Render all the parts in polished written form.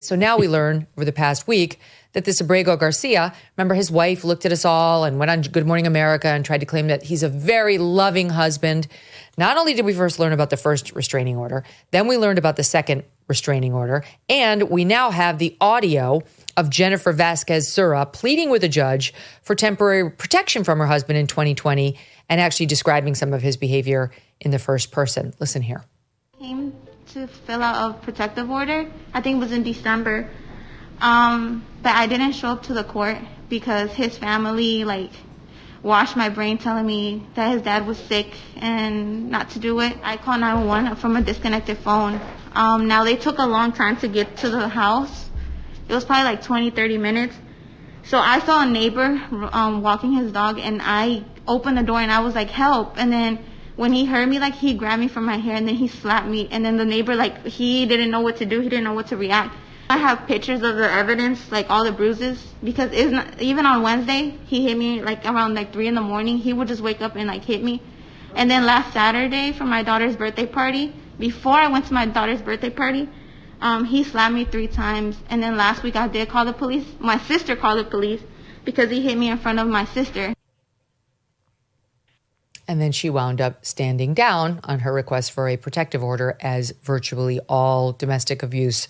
So now we learn over the past week that this Abrego Garcia, remember his wife looked at us all and went on Good Morning America and tried to claim that he's a very loving husband. Not only did we first learn about the first restraining order, then we learned about the second restraining order, and we now have the audio of Jennifer Vasquez-Sura pleading with a judge for temporary protection from her husband in 2020 and actually describing some of his behavior in the first person. Listen here. Came to fill out a protective order. I think it was in December. But I didn't show up to the court because his family washed my brain telling me that his dad was sick and not to do it. I called 911 from a disconnected phone. Now they took a long time to get to the house. It was probably 20-30 minutes. So I saw a neighbor walking his dog, and I opened the door and I was like, help. And then when he heard me, he grabbed me from my hair and then he slapped me. And then the neighbor, he didn't know what to do. He didn't know what to react. I have pictures of the evidence, all the bruises, because even on Wednesday, he hit me around 3 in the morning. He would just wake up and hit me. And then last Saturday for my daughter's birthday party, before I went to my daughter's birthday party, he slapped me 3 times. And then last week I did call the police. My sister called the police because he hit me in front of my sister. And then she wound up standing down on her request for a protective order, as virtually all domestic abuse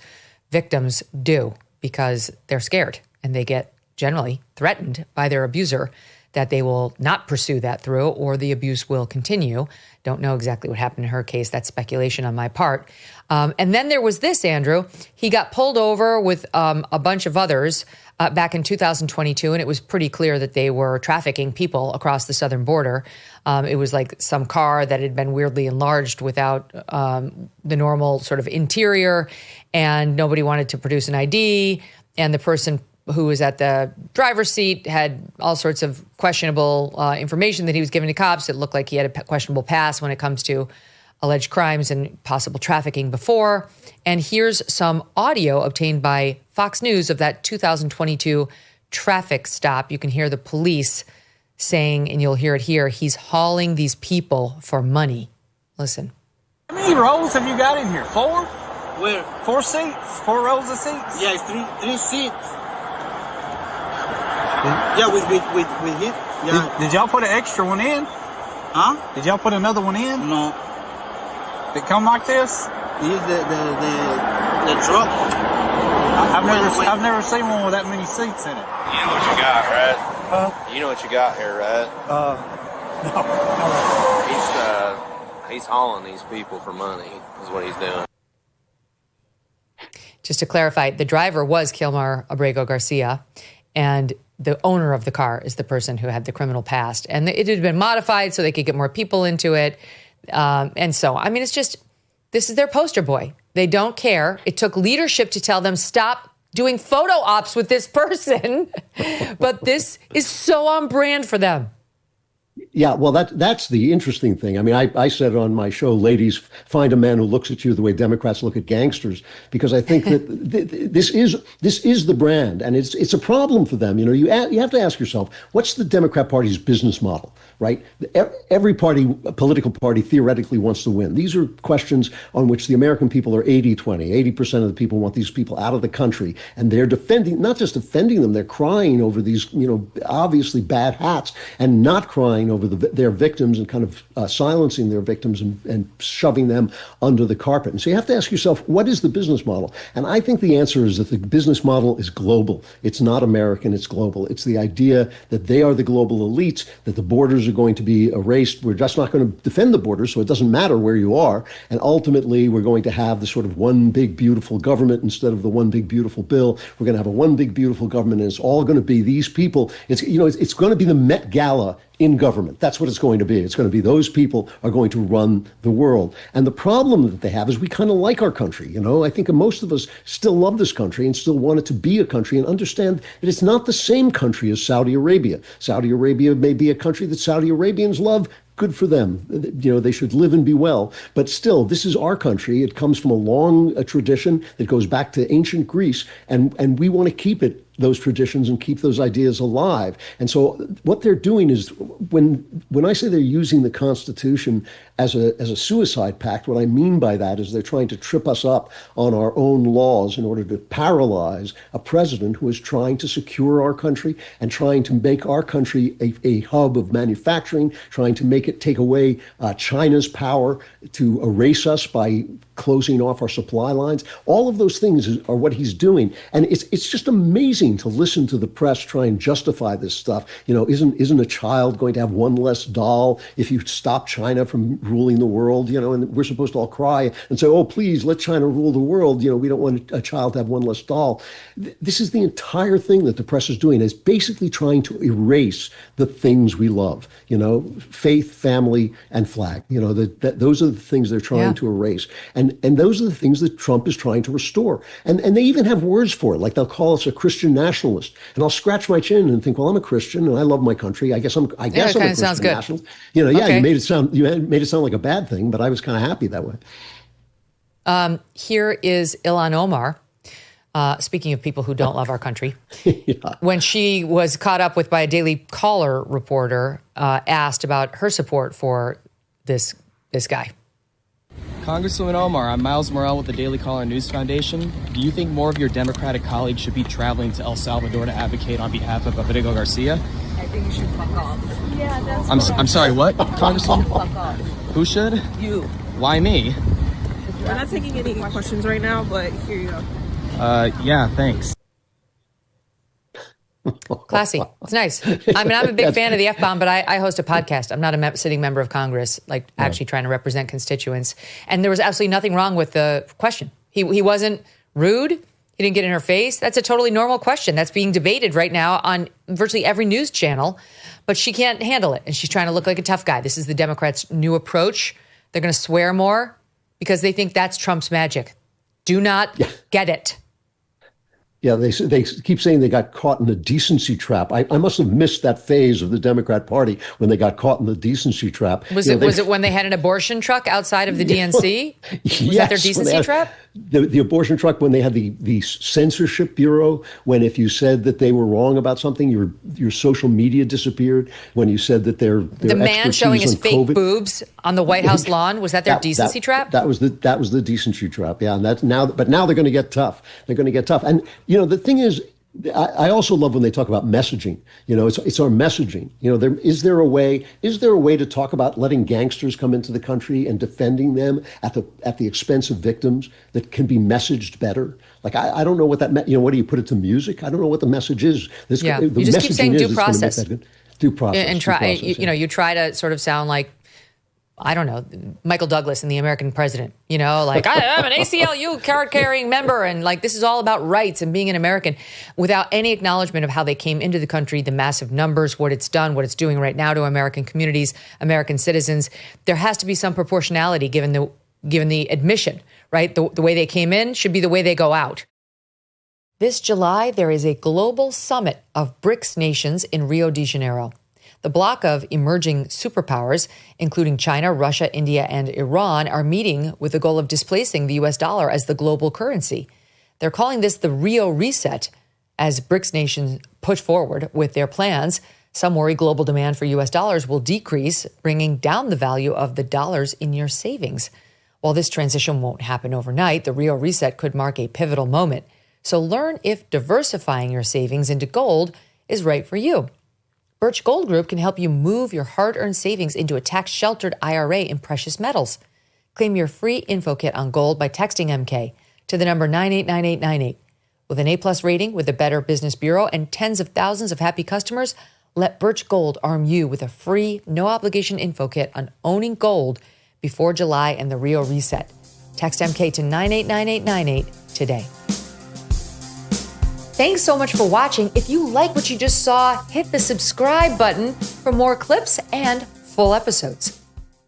victims do, because they're scared and they get generally threatened by their abuser that they will not pursue that through or the abuse will continue. Don't know exactly what happened in her case. That's speculation on my part. And then there was this, Andrew. He got pulled over with a bunch of others back in 2022, and it was pretty clear that they were trafficking people across the southern border. It was some car that had been weirdly enlarged without the normal sort of interior, and nobody wanted to produce an ID, and the person who was at the driver's seat had all sorts of questionable information that he was giving to cops. It looked like he had a questionable past when it comes to alleged crimes and possible trafficking before. And here's some audio obtained by Fox News of that 2022 traffic stop. You can hear the police saying, and you'll hear it here, he's hauling these people for money. Listen. How many rows have you got in here? 4? Where? 4 seats? 4 rows of seats? Yeah, it's three seats. Yeah, with him. Yeah. Did y'all put an extra one in? Huh? Did y'all put another one in? No. Did it come like this? Use the truck. I've never seen one with that many seats in it. You know what you got, right? You know what you got here, right? No. He's hauling these people for money is what he's doing. Just to clarify, the driver was Kilmar Abrego Garcia, and the owner of the car is the person who had the criminal past. And it had been modified so they could get more people into it. And so, I mean, it's just, this is their poster boy. They don't care. It took leadership to tell them, stop doing photo ops with this person. But this is so on brand for them. Yeah, well, that's the interesting thing. I mean, I said on my show, ladies, find a man who looks at you the way Democrats look at gangsters, because I think that this is the brand, and it's a problem for them. You know, you have to ask yourself, what's the Democrat Party's business model, right? Every political party theoretically wants to win. These are questions on which the American people are 80-20. 80% of the people want these people out of the country, and they're not just defending them, they're crying over these, obviously bad hats, and not crying over their victims and kind of silencing their victims and shoving them under the carpet. And so you have to ask yourself, what is the business model? And I think the answer is that the business model is global. It's not American, it's global. It's the idea that they are the global elites, that the borders are going to be erased. We're just not going to defend the borders, so it doesn't matter where you are. And ultimately, we're going to have the sort of one big beautiful government instead of the one big beautiful bill. We're going to have a one big beautiful government, and it's all going to be these people. It's going to be the Met Gala in government. That's what it's going to be. It's going to be those people are going to run the world. And the problem that they have is we kind of like our country. I think most of us still love this country and still want it to be a country and understand that it's not the same country as Saudi Arabia. Saudi Arabia may be a country that Saudi Arabians love. Good for them. They should live and be well. But still, this is our country. It comes from a long tradition that goes back to ancient Greece, and we want to keep it those traditions and keep those ideas alive. And so what they're doing is, when I say they're using the Constitution as a suicide pact, what I mean by that is they're trying to trip us up on our own laws in order to paralyze a president who is trying to secure our country and trying to make our country a hub of manufacturing, trying to make it take away China's power, to erase us by closing off our supply lines. All of those things are what he's doing. And it's just amazing to listen to the press try and justify this stuff. You know, isn't a child going to have one less doll if you stop China from ruling the world? You know, and we're supposed to all cry and say, oh, please let China rule the world. You know, we don't want a child to have one less doll. This is the entire thing that the press is doing, is basically trying to erase the things we love, you know, faith, family, and flag. You know, those are the things they're trying to erase. And those are the things that Trump is trying to restore. And they even have words for it. Like, they'll call us a Christian nationalist. And I'll scratch my chin and think, well, I'm a Christian and I love my country. I guess I'm a Christian nationalist. You know, you made it sound like a bad thing, but I was kind of happy that way. Here is Ilhan Omar. Speaking of people who don't love our country, when she was caught up with by a Daily Caller reporter, asked about her support for this guy. Congresswoman Omar, I'm Miles Morrell with the Daily Caller News Foundation. Do you think more of your Democratic colleagues should be traveling to El Salvador to advocate on behalf of Abrego Garcia? I think you should fuck off. Yeah, that's I'm sorry, what, Congresswoman? Fuck off. Who should? You. Why me? We're not taking any questions right now, but here you go. Yeah, thanks. Classy. It's nice. I mean, I'm a big fan of the F-bomb, but I host a podcast. I'm not a sitting member of Congress, like actually trying to represent constituents. And there was absolutely nothing wrong with the question. He wasn't rude. He didn't get in her face. That's a totally normal question that's being debated right now on virtually every news channel, but she can't handle it. And she's trying to look like a tough guy. This is the Democrats' new approach. They're going to swear more because they think that's Trump's magic. Do not get it. Yeah, they keep saying they got caught in the decency trap. I must have missed that phase of the Democrat Party when they got caught in the decency trap. Was it when they had an abortion truck outside of the DNC? Was that their decency trap? The abortion truck, when they had the censorship bureau, when if you said that they were wrong about something, your social media disappeared. When you said that the man showing his fake boobs on the White House lawn, was that their decency trap? That was the decency trap. Yeah, and that's now. But now they're going to get tough. They're going to get tough. And you know, the thing is, I also love when they talk about messaging. You know, it's our messaging. You know, is there a way to talk about letting gangsters come into the country and defending them at the expense of victims that can be messaged better? Like, I don't know what that you know, what do you put it to music? I don't know what the message is. You just keep saying due process. Due process. And you try to sort of sound like, I don't know, Michael Douglas and the American president, you know, like I'm an ACLU card-carrying member, and like this is all about rights and being an American, without any acknowledgement of how they came into the country, the massive numbers, what it's done, what it's doing right now to American communities, American citizens. There has to be some proportionality given the admission, right? The way they came in should be the way they go out. This July, there is a global summit of BRICS nations in Rio de Janeiro. The bloc of emerging superpowers, including China, Russia, India, and Iran, are meeting with the goal of displacing the U.S. dollar as the global currency. They're calling this the Rio Reset, as BRICS nations push forward with their plans. Some worry global demand for U.S. dollars will decrease, bringing down the value of the dollars in your savings. While this transition won't happen overnight, the Rio Reset could mark a pivotal moment. So learn if diversifying your savings into gold is right for you. Birch Gold Group can help you move your hard-earned savings into a tax-sheltered IRA in precious metals. Claim your free info kit on gold by texting MK to the number 989898. With an A+ rating with the Better Business Bureau and tens of thousands of happy customers, let Birch Gold arm you with a free, no-obligation info kit on owning gold before July and the Rio Reset. Text MK to 989898 today. Thanks so much for watching. If you like what you just saw, hit the subscribe button for more clips and full episodes.